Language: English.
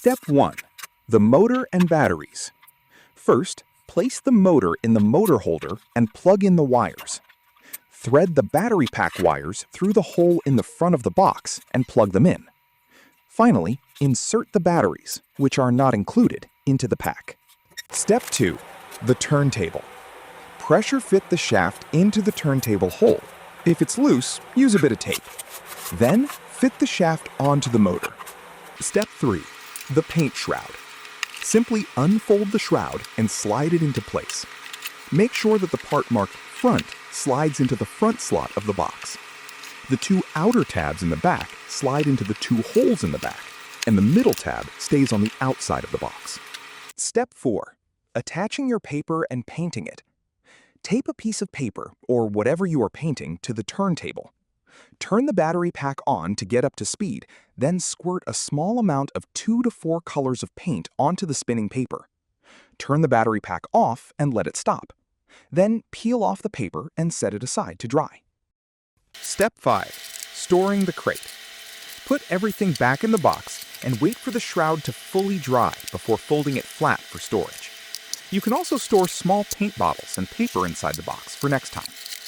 Step 1. The motor and batteries. First, place the motor in the motor holder and plug in the wires. Thread the battery pack wires through the hole in the front of the box and plug them in. Finally, insert the batteries, which are not included, into the pack. Step 2. The turntable. Pressure fit the shaft into the turntable hole. If it's loose, use a bit of tape. Then, fit the shaft onto the motor. Step 3. The paint shroud. Simply unfold the shroud and slide it into place. Make sure that the part marked front slides into the front slot of the box. The two outer tabs in the back slide into the two holes in the back, and the middle tab stays on the outside of the box. Step 4. Attaching your paper and painting it. Tape a piece of paper, or whatever you are painting, to the turntable. Turn the battery pack on to get up to speed, then squirt a small amount of 2 to 4 colors of paint onto the spinning paper. Turn the battery pack off and let it stop. Then peel off the paper and set it aside to dry. Step 5. Storing the crate. Put everything back in the box and wait for the shroud to fully dry before folding it flat for storage. You can also store small paint bottles and paper inside the box for next time.